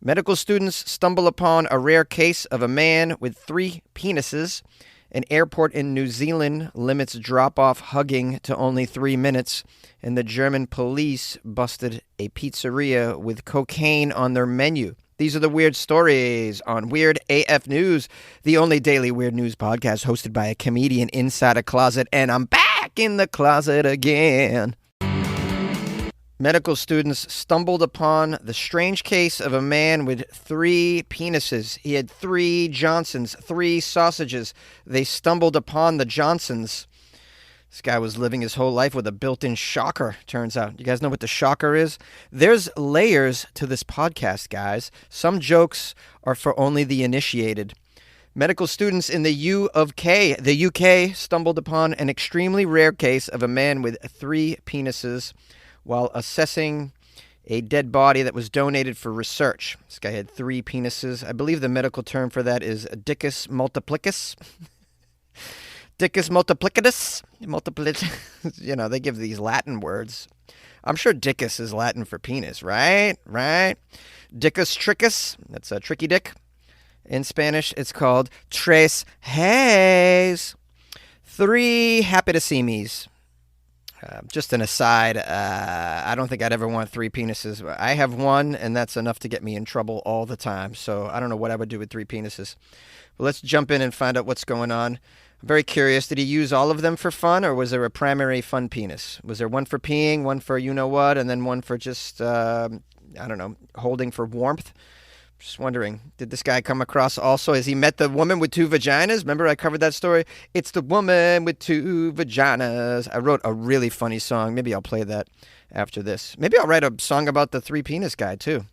Medical students stumble upon a rare case of a man with 3 penises. An airport in New Zealand limits drop-off hugging to only 3 minutes. And the German police busted a pizzeria with cocaine on their menu. These are the weird stories on Weird AF News, the only daily weird news podcast hosted by a comedian inside a closet. And I'm back in the closet again. Medical students stumbled upon the strange case of a man with 3 penises. He had 3 Johnsons, 3 sausages. They stumbled upon the Johnsons. This guy was living his whole life with a built-in shocker, turns out. You guys know what the shocker is? There's layers to this podcast, guys. Some jokes are for only the initiated. Medical students in the the UK, stumbled upon an extremely rare case of a man with 3 penises while assessing a dead body that was donated for research. This guy had 3 penises. I believe the medical term for that is Dickus multiplicus. Dickus multiplicatus. You know, they give these Latin words. I'm sure Dickus is Latin for penis, right? Right? Dickus trickus. That's a tricky dick. In Spanish, it's called tres hayes. 3 happy to see me's. Just an aside, I don't think I'd ever want 3 penises. I have 1, and that's enough to get me in trouble all the time. So I don't know what I would do with 3 penises. Well, let's jump in and find out what's going on. I'm very curious. Did he use all of them for fun, or was there a primary fun penis? Was there one for peeing, one for you-know-what, and then one for just, I don't know, holding for warmth? Just wondering, did this guy come across also? Has he met the woman with 2 vaginas? Remember I covered that story? It's the woman with 2 vaginas. I wrote a really funny song. Maybe I'll play that after this. Maybe I'll write a song about the 3 penis guy, too.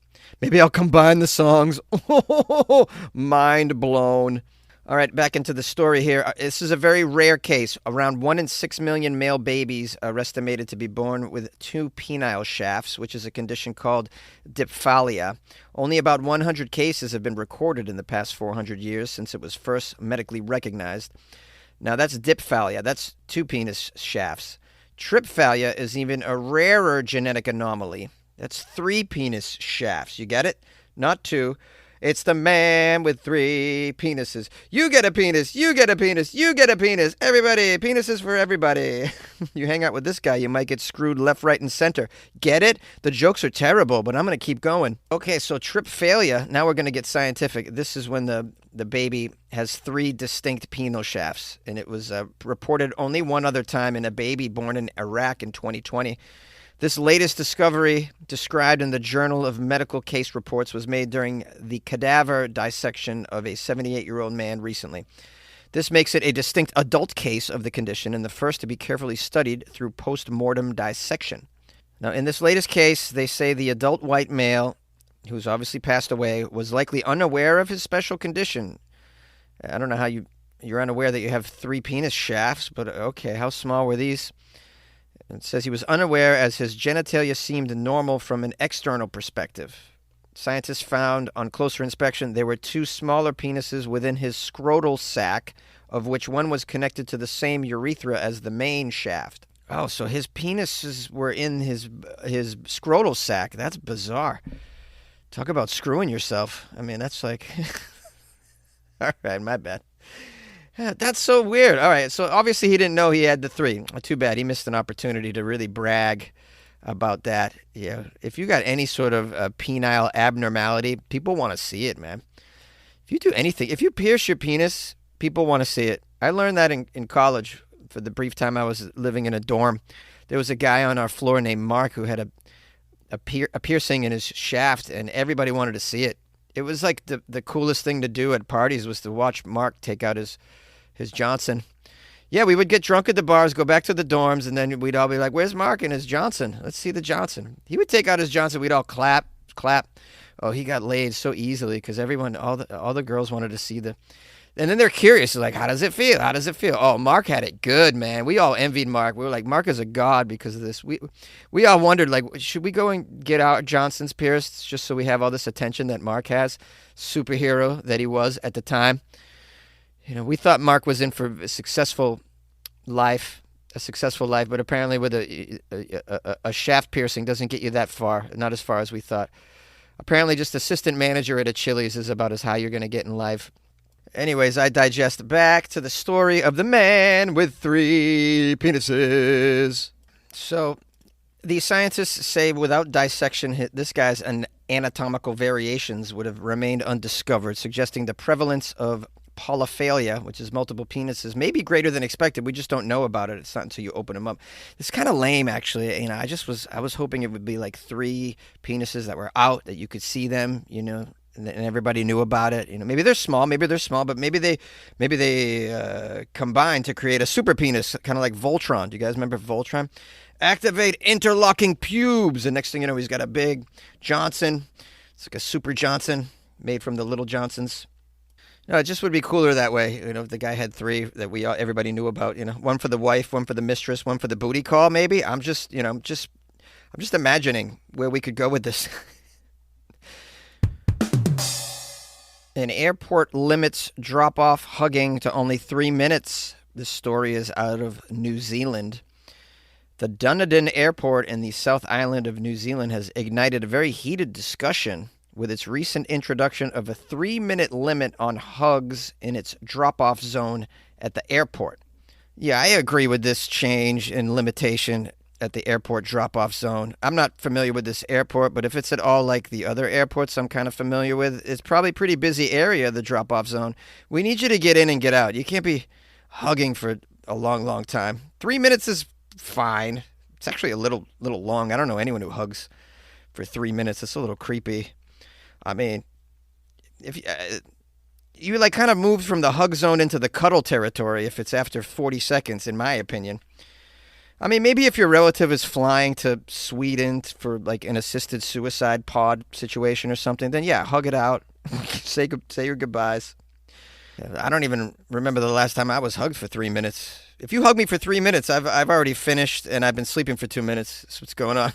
Maybe I'll combine the songs. Mind blown. All right, back into the story here. This is a very rare case. Around 1 in 6 million male babies are estimated to be born with 2 penile shafts, which is a condition called diphallia. Only about 100 cases have been recorded in the past 400 years since it was first medically recognized. Now, that's diphallia. That's 2 penis shafts. Triphallia is even a rarer genetic anomaly. That's 3 penis shafts. You get it? Not 2. It's the man with 3 penises. You get a penis. You get a penis. You get a penis. Everybody. Penises for everybody. You hang out with this guy, you might get screwed left, right, and center. Get it? The jokes are terrible, but I'm going to keep going. Okay, so triphallia. Now we're going to get scientific. This is when the baby has 3 distinct penile shafts, and it was reported only one other time in a baby born in Iraq in 2020. This latest discovery, described in the Journal of Medical Case Reports, was made during the cadaver dissection of a 78-year-old man recently. This makes it a distinct adult case of the condition and the first to be carefully studied through post-mortem dissection. Now, in this latest case, they say the adult white male, who's obviously passed away, was likely unaware of his special condition. I don't know how you're unaware that you have 3 penis shafts, but okay, how small were these? It says he was unaware as his genitalia seemed normal from an external perspective. Scientists found on closer inspection there were 2 smaller penises within his scrotal sac, of which one was connected to the same urethra as the main shaft. Oh, so his penises were in his scrotal sac. That's bizarre. Talk about screwing yourself. I mean, that's like... All right, my bad. Yeah, that's so weird. All right, so obviously he didn't know he had the 3. Too bad. He missed an opportunity to really brag about that. Yeah, if you got any sort of penile abnormality, people want to see it, man. If you do anything, if you pierce your penis, people want to see it. I learned that in college for the brief time I was living in a dorm. There was a guy on our floor named Mark who had a piercing in his shaft, and everybody wanted to see it. It was like the coolest thing to do at parties was to watch Mark take out his Johnson. Yeah, we would get drunk at the bars, go back to the dorms, and then we'd all be like, where's Mark and his Johnson? Let's see the Johnson. He would take out his Johnson. We'd all clap. Oh, he got laid so easily because everyone, all the girls wanted to see the... And then they're curious. Like, how does it feel? How does it feel? Oh, Mark had it good, man. We all envied Mark. We were like, Mark is a god because of this. We all wondered, like, should we go and get our Johnsons pierced just so we have all this attention that Mark has? Superhero that he was at the time. You know, we thought Mark was in for a successful life, but apparently with a shaft piercing doesn't get you that far, not as far as we thought. Apparently, just assistant manager at a Chili's is about as high you're going to get in life. Anyways, I digest back to the story of the man with three penises. So, the scientists say without dissection, this guy's anatomical variations would have remained undiscovered, suggesting the prevalence of polyphilia, which is multiple penises, may be greater than expected. We just don't know about it. It's not until you open them up. It's kind of lame, actually. I was hoping it would be like three penises that were out, that you could see them, and everybody knew about it. Maybe they're small, but maybe they combine to create a super penis, kind of like Voltron. Do you guys remember Voltron? Activate interlocking pubes. And next thing you know, he's got a big Johnson. It's like a super Johnson made from the little Johnsons. No, it just would be cooler that way. If the guy had three that everybody knew about. One for the wife, one for the mistress, one for the booty call. Maybe I'm just imagining where we could go with this. An airport limits drop-off hugging to only 3 minutes. This story is out of New Zealand. The Dunedin Airport in the South Island of New Zealand has ignited a very heated discussion with its recent introduction of a 3-minute limit on hugs in its drop-off zone at the airport. Yeah, I agree with this change in limitation at the airport drop-off zone. I'm not familiar with this airport, but if it's at all like the other airports I'm kind of familiar with, it's probably a pretty busy area, the drop-off zone. We need you to get in and get out. You can't be hugging for a long, long time. 3 minutes is fine. It's actually a little long. I don't know anyone who hugs for 3 minutes. It's a little creepy. I mean, if you like kind of moved from the hug zone into the cuddle territory if it's after 40 seconds, in my opinion. I mean, maybe if your relative is flying to Sweden for like an assisted suicide pod situation or something, then yeah, hug it out. say your goodbyes. I don't even remember the last time I was hugged for 3 minutes. If you hug me for 3 minutes, I've already finished and I've been sleeping for 2 minutes. That's what's going on.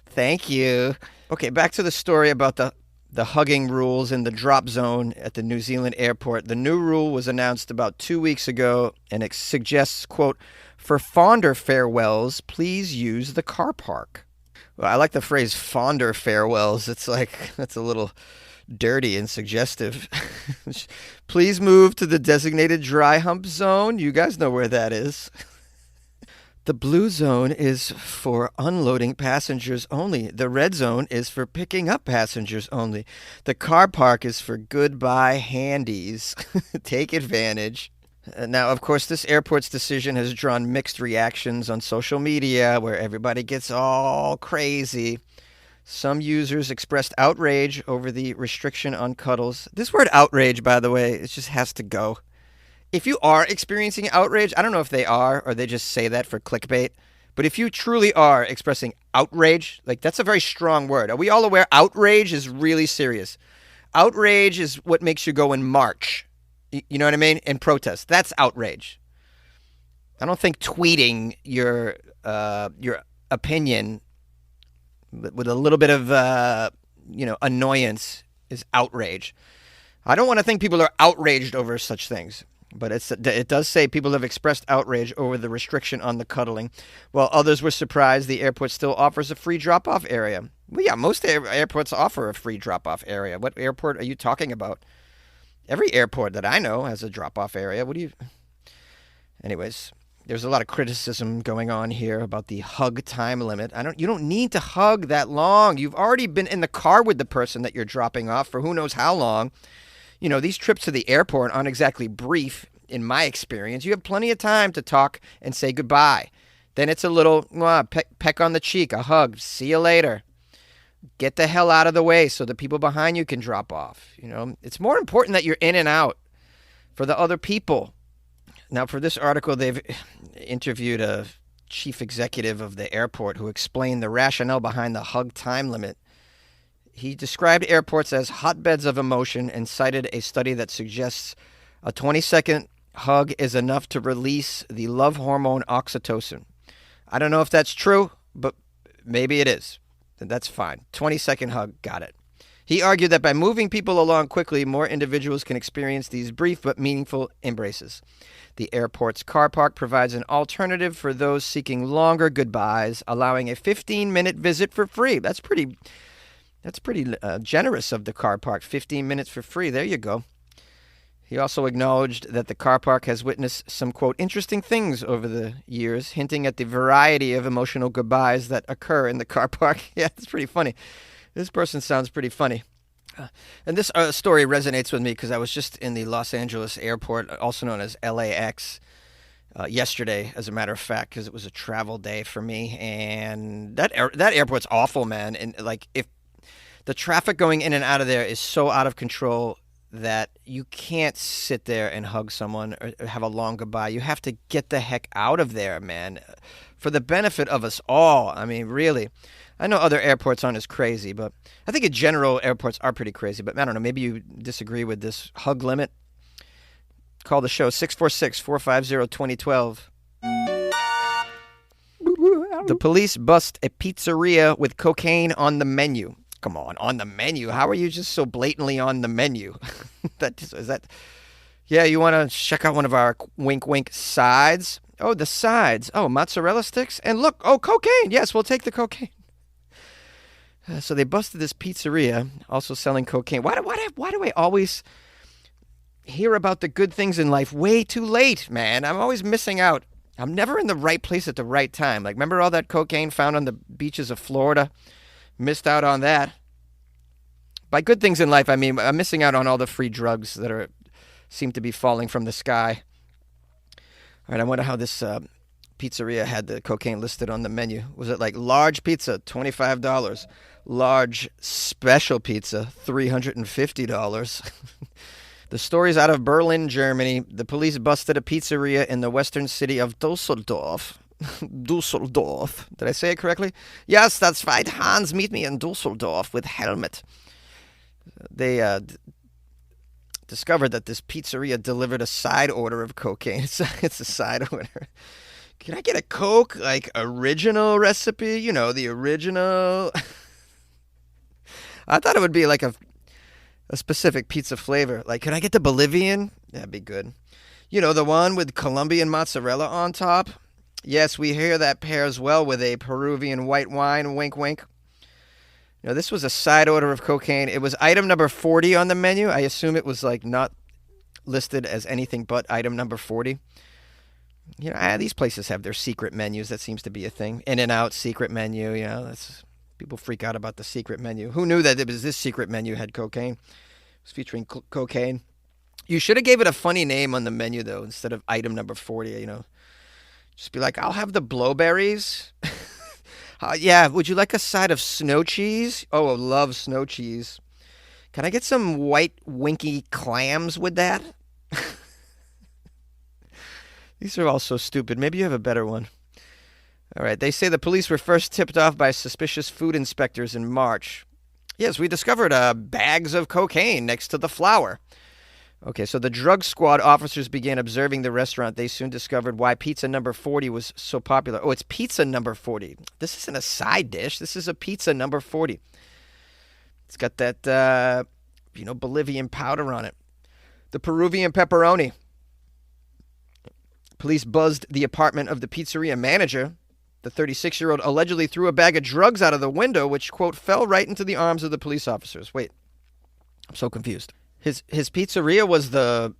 Thank you. Okay, back to the story about the hugging rules in the drop zone at the New Zealand airport. The new rule was announced about 2 weeks ago, and it suggests, quote, for fonder farewells, please use the car park. Well, I like the phrase fonder farewells. It's like, that's a little dirty and suggestive. Please move to the designated dry hump zone. You guys know where that is. The blue zone is for unloading passengers only. The red zone is for picking up passengers only. The car park is for goodbye handies. Take advantage. Now, of course, this airport's decision has drawn mixed reactions on social media where everybody gets all crazy. Some users expressed outrage over the restriction on cuddles. This word outrage, by the way, it just has to go. If you are experiencing outrage, I don't know if they are or they just say that for clickbait, but if you truly are expressing outrage, like that's a very strong word. Are we all aware outrage is really serious? Outrage is what makes you go and march. You know what I mean? And protest. That's outrage. I don't think tweeting your opinion with a little bit of annoyance is outrage. I don't want to think people are outraged over such things, but it does say people have expressed outrage over the restriction on the cuddling, while others were surprised the airport still offers a free drop-off area. Well, yeah, most airports offer a free drop-off area. What airport are you talking about? Every airport that I know has a drop-off area. Anyways, there's a lot of criticism going on here about the hug time limit. You don't need to hug that long. You've already been in the car with the person that you're dropping off for who knows how long. These trips to the airport aren't exactly brief, in my experience. You have plenty of time to talk and say goodbye. Then it's a little peck on the cheek, a hug. See you later. Get the hell out of the way so the people behind you can drop off. It's more important that you're in and out for the other people. Now, for this article, they've interviewed a chief executive of the airport who explained the rationale behind the hug time limit. He described airports as hotbeds of emotion and cited a study that suggests a 20-second hug is enough to release the love hormone oxytocin. I don't know if that's true, but maybe it is. That's fine. 20-second hug, got it. He argued that by moving people along quickly, more individuals can experience these brief but meaningful embraces. The airport's car park provides an alternative for those seeking longer goodbyes, allowing a 15-minute visit for free. That's pretty That's pretty generous of the car park. 15 minutes for free. There you go. He also acknowledged that the car park has witnessed some, quote, interesting things over the years, hinting at the variety of emotional goodbyes that occur in the car park. Yeah, it's pretty funny. This person sounds pretty funny. And this story resonates with me because I was just in the Los Angeles airport, also known as LAX, yesterday, as a matter of fact, because it was a travel day for me. And that airport's awful, man. And like, if the traffic going in and out of there is so out of control that you can't sit there and hug someone or have a long goodbye. You have to get the heck out of there, man, for the benefit of us all. I mean, really. I know other airports aren't as crazy, but I think in general airports are pretty crazy. But I don't know, maybe you disagree with this hug limit. Call the show 646-450-2012. The police bust a pizzeria with cocaine on the menu. Come on the menu. How are you just so blatantly on the menu? Yeah, you want to check out one of our wink wink sides? Oh, the sides. Oh, mozzarella sticks. And look, cocaine. Yes, we'll take the cocaine. So they busted this pizzeria, also selling cocaine. Why do I always hear about the good things in life way too late, man? I'm always missing out. I'm never in the right place at the right time. Like, remember all that cocaine found on the beaches of Florida? Missed out on that. By good things in life, I mean I'm missing out on all the free drugs that seem to be falling from the sky. All right, I wonder how this pizzeria had the cocaine listed on the menu. Was it like large pizza, $25? Large special pizza, $350. The story's out of Berlin, Germany. The police busted a pizzeria in the western city of Dusseldorf. Dusseldorf. Did I say it correctly? Yes, that's right. Hans, meet me in Dusseldorf with helmet. They discovered that this pizzeria delivered a side order of cocaine. It's a side order. Can I get a Coke, like original recipe? You know, the original. I thought it would be like a specific pizza flavor. Like, can I get the Bolivian? That'd be good. You know, the one with Colombian mozzarella on top? Yes, we hear that pairs well with a Peruvian white wine, wink, wink. You know, this was a side order of cocaine. It was item number 40 on the menu. I assume it was like not listed as anything but item number 40. You know, these places have their secret menus. That seems to be a thing. In-N-Out secret menu, you know, people freak out about the secret menu. Who knew that it was this secret menu had cocaine? It was featuring cocaine. You should have gave it a funny name on the menu, though, instead of item number 40, you know. Just be like, I'll have the blowberries. Yeah, would you like a side of snow cheese? Oh, I love snow cheese. Can I get some white winky clams with that? These are all so stupid. Maybe you have a better one. All right, they say the police were first tipped off by suspicious food inspectors in March. Yes, we discovered bags of cocaine next to the flour. Okay, so the drug squad officers began observing the restaurant. They soon discovered why pizza number 40 was so popular. Oh, it's pizza number 40. This isn't a side dish. This is a pizza number 40. It's got that, Bolivian powder on it. The Peruvian pepperoni. Police buzzed the apartment of the pizzeria manager. The 36-year-old allegedly threw a bag of drugs out of the window, which, quote, fell right into the arms of the police officers. Wait, I'm so confused. His pizzeria was the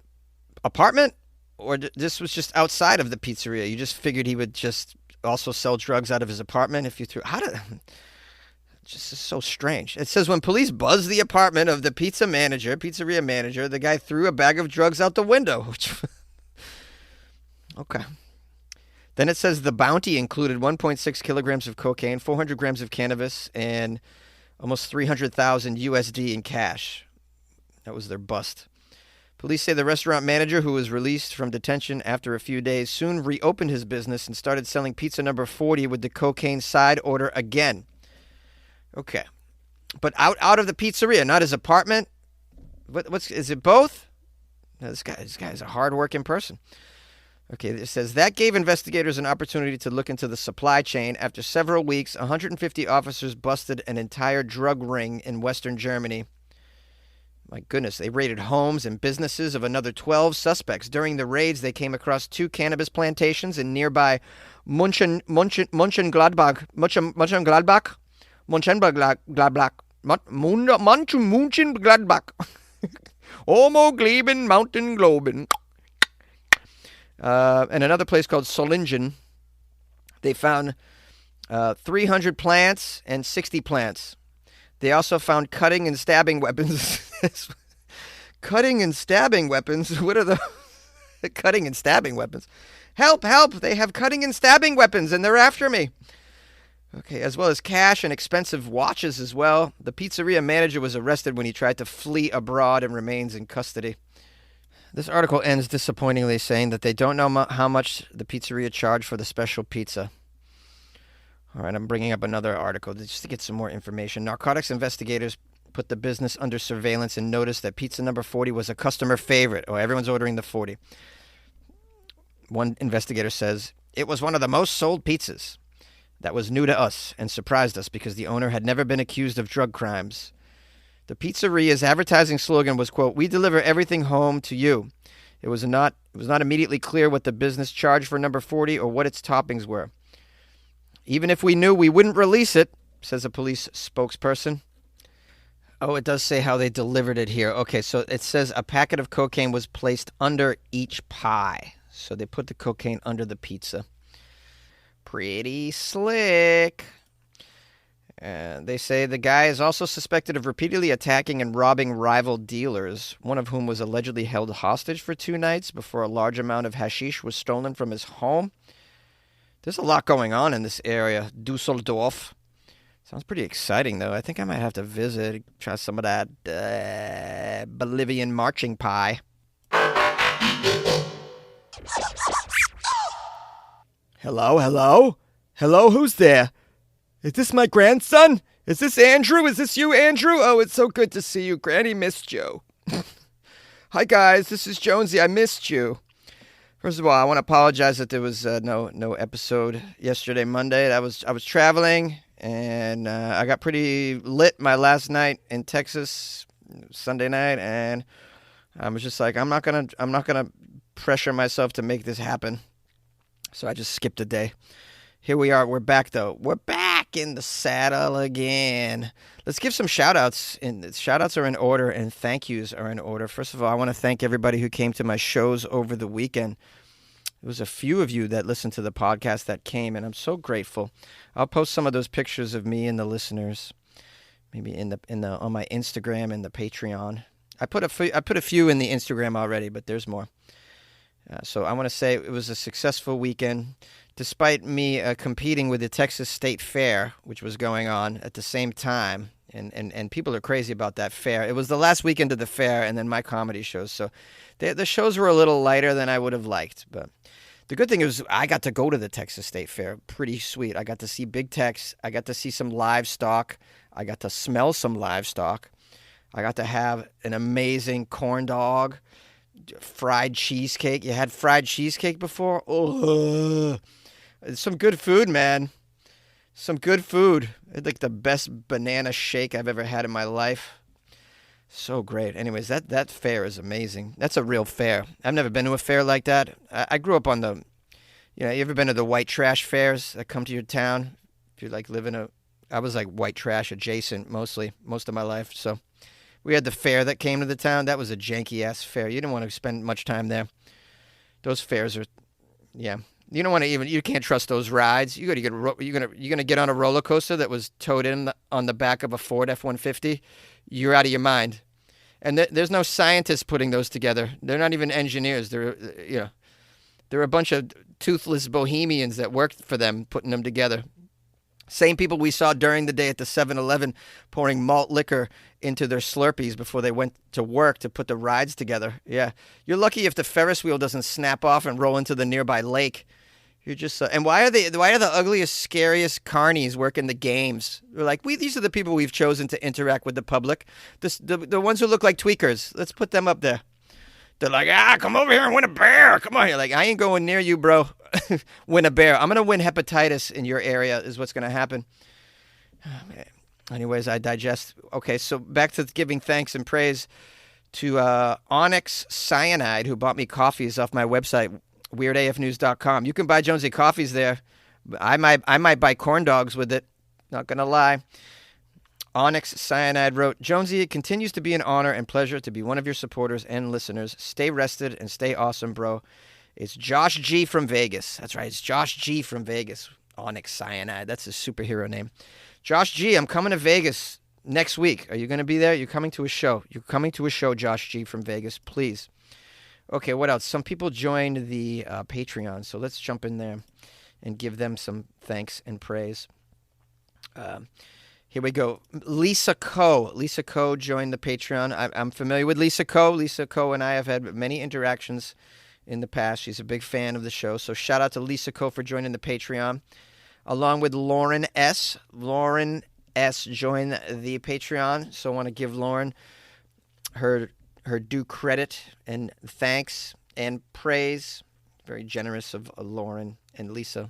apartment, or this was just outside of the pizzeria? You just figured he would just also sell drugs out of his apartment if you threw... Just is so strange. It says when police buzzed the apartment of the pizzeria manager, the guy threw a bag of drugs out the window. Okay. Then it says the bounty included 1.6 kilograms of cocaine, 400 grams of cannabis, and almost 300,000 USD in cash. That was their bust. Police say the restaurant manager, who was released from detention after a few days, soon reopened his business and started selling pizza number 40 with the cocaine side order again. Okay. But out of the pizzeria, not his apartment? Is it both? No, this guy is a hard-working person. Okay, it says that gave investigators an opportunity to look into the supply chain. After several weeks, 150 officers busted an entire drug ring in Western Germany. My goodness, they raided homes and businesses of another 12 suspects. During the raids, they came across 2 cannabis plantations in nearby Mönchengladbach. Munchen Gladbach. Homo Gleben Mountain Globen. And another place called Solingen. They found 300 plants and 60 plants. They also found cutting and stabbing weapons. Cutting and stabbing weapons? What are the cutting and stabbing weapons? Help, help! They have cutting and stabbing weapons and they're after me. Okay, as well as cash and expensive watches as well. The pizzeria manager was arrested when he tried to flee abroad and remains in custody. This article ends disappointingly saying that they don't know how much the pizzeria charged for the special pizza. All right, I'm bringing up another article just to get some more information. Narcotics investigators put the business under surveillance and noticed that pizza number 40 was a customer favorite. Oh, everyone's ordering the 40. One investigator says, it was one of the most sold pizzas. That was new to us and surprised us because the owner had never been accused of drug crimes. The pizzeria's advertising slogan was, quote, we deliver everything home to you. It was not immediately clear what the business charged for number 40 or what its toppings were. Even if we knew, we wouldn't release it, says a police spokesperson. Oh, it does say how they delivered it here. Okay, so it says a packet of cocaine was placed under each pie. So they put the cocaine under the pizza. Pretty slick. And they say the guy is also suspected of repeatedly attacking and robbing rival dealers, one of whom was allegedly held hostage for 2 nights before a large amount of hashish was stolen from his home. There's a lot going on in this area, Dusseldorf. Sounds pretty exciting, though. I think I might have to visit, try some of that Bolivian marching pie. Hello, hello? Hello, who's there? Is this my grandson? Is this Andrew? Is this you, Andrew? Oh, it's so good to see you. Granny missed you. Hi, guys. This is Jonesy. I missed you. First of all, I want to apologize that there was no episode yesterday, Monday. I was traveling, and I got pretty lit my last night in Texas, Sunday night, and I was just like, I'm not gonna pressure myself to make this happen. So I just skipped a day. Here we are. We're back, though. We're back in the saddle again. Let's give some shout-outs. Shout-outs are in order, and thank yous are in order. First of all, I want to thank everybody who came to my shows over the weekend. There was a few of you that listened to the podcast that came, and I'm so grateful. I'll post some of those pictures of me and the listeners, maybe on my Instagram and the Patreon. I put a few in the Instagram already, but there's more. So I want to say it was a successful weekend. Despite me competing with the Texas State Fair, which was going on at the same time, and people are crazy about that fair. It was the last weekend of the fair, and then my comedy shows. So the shows were a little lighter than I would have liked. But the good thing is I got to go to the Texas State Fair. Pretty sweet. I got to see Big Tex. I got to see some livestock. I got to smell some livestock. I got to have an amazing corn dog, fried cheesecake. You had fried cheesecake before? Oh, some good food, man. Some good food. I had like the best banana shake I've ever had in my life. So great. Anyways, that fair is amazing. That's a real fair. I've never been to a fair like that. I grew up on you ever been to the white trash fairs that come to your town? If you like I was like white trash adjacent most of my life. So we had the fair that came to the town. That was a janky-ass fair. You didn't want to spend much time there. Those fairs are, yeah. You don't want to you can't trust those rides. You're gonna get on a roller coaster that was towed in on the back of a Ford F-150. You're out of your mind. And there's no scientists putting those together. They're not even engineers. They're a bunch of toothless bohemians that worked for them putting them together. Same people we saw during the day at the 7-Eleven pouring malt liquor into their Slurpees before they went to work to put the rides together. Yeah. You're lucky if the Ferris wheel doesn't snap off and roll into the nearby lake. You're just and why are the ugliest, scariest carnies working the games? We're like, these are the people we've chosen to interact with the public. The ones who look like tweakers. Let's put them up there. They're like, come over here and win a bear. Come on here. Like, I ain't going near you, bro. Win a bear. I'm going to win hepatitis in your area is what's going to happen. Anyways, I digest. Okay, so back to giving thanks and praise to Onyx Cyanide, who bought me coffees off my website, weirdafnews.com. You can buy Jonesy coffees there. I might buy corn dogs with it. Not going to lie. Onyx Cyanide wrote, Jonesy, it continues to be an honor and pleasure to be one of your supporters and listeners. Stay rested and stay awesome, bro. It's Josh G from Vegas. That's right. It's Josh G from Vegas. Onyx Cyanide. That's his superhero name. Josh G, I'm coming to Vegas next week. Are you going to be there? You're coming to a show. You're coming to a show, Josh G from Vegas. Please. Okay, what else? Some people joined the Patreon, so let's jump in there and give them some thanks and praise. Here we go. Lisa Coe. Lisa Coe joined the Patreon. I'm familiar with Lisa Coe. Lisa Coe and I have had many interactions in the past. She's a big fan of the show. So shout out to Lisa Coe for joining the Patreon. Along with Lauren S. Lauren S. joined the Patreon. So I want to give Lauren her due credit and thanks and praise. Very generous of Lauren and Lisa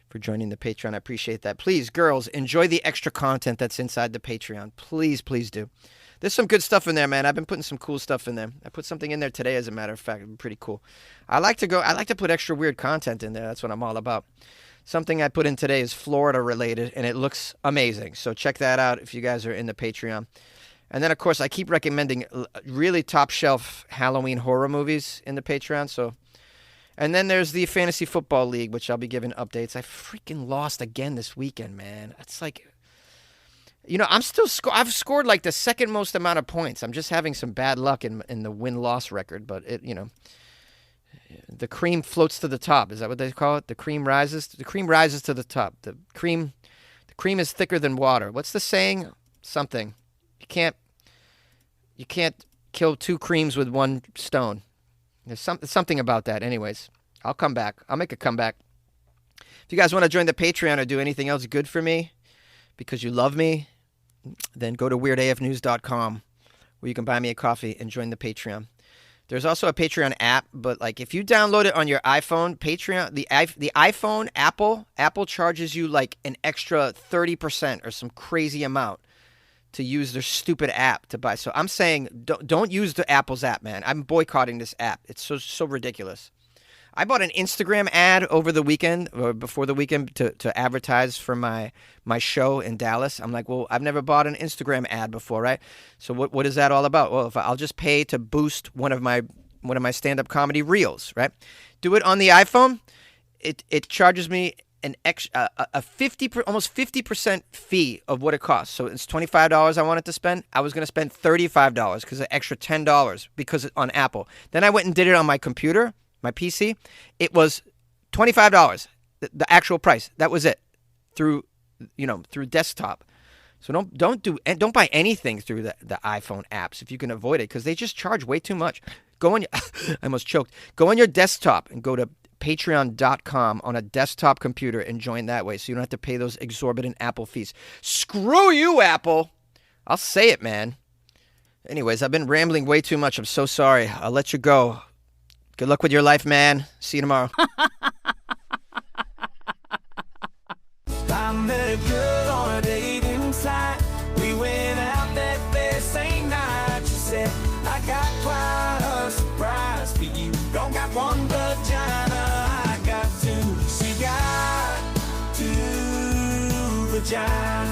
for joining the Patreon. I appreciate that. Please, girls, enjoy the extra content that's inside the Patreon. Please, please do. There's some good stuff in there, man. I've been putting some cool stuff in there. I put something in there today, as a matter of fact. Pretty cool. I like to put extra weird content in there. That's what I'm all about. Something I put in today is Florida related, and it looks amazing. So check that out if you guys are in the Patreon. And then, of course, I keep recommending really top shelf Halloween horror movies in the Patreon. And then there's the Fantasy Football League, which I'll be giving updates. I freaking lost again this weekend, man. It's like, I'm still I've scored like the second most amount of points. I'm just having some bad luck in the win-loss record, but the cream floats to the top. Is that what they call it? The cream rises. The cream rises to the top. The cream is thicker than water. What's the saying? Something. You can't kill two creams with one stone. There's something about that. Anyways, I'll come back. I'll make a comeback. If you guys want to join the Patreon or do anything else good for me because you love me, then go to weirdafnews.com where you can buy me a coffee and join the Patreon. There's also a Patreon app, but like if you download it on your iPhone, Patreon, the iPhone, Apple charges you like an extra 30% or some crazy amount to use their stupid app to buy. So I'm saying don't use the Apple's app, man. I'm boycotting this app. It's so ridiculous. I bought an Instagram ad over the weekend or before the weekend to advertise for my show in Dallas. I'm like, well, I've never bought an Instagram ad before, right? So what is that all about? Well, I'll just pay to boost one of my stand-up comedy reels, right? Do it on the iPhone. It charges me an extra almost 50% fee of what it costs. So it's $25 I wanted to spend. I was going to spend $35 because an extra $10 because it's on Apple. Then I went and did it on my computer, my PC. It was $25, the actual price. That was it through desktop. So don't buy anything through the iPhone apps if you can avoid it because they just charge way too much. I almost choked. Go on your desktop and go to patreon.com on a desktop computer and join that way so you don't have to pay those exorbitant Apple fees. Screw you, Apple. I'll say it, man. Anyways, I've been rambling way too much. I'm so sorry. I'll let you go. Good luck with your life, man. See you tomorrow. I met a girl on a dating site. We went out that very same night. She said, I got quite a surprise for you. Don't got one vagina, I got two. She got two vaginas.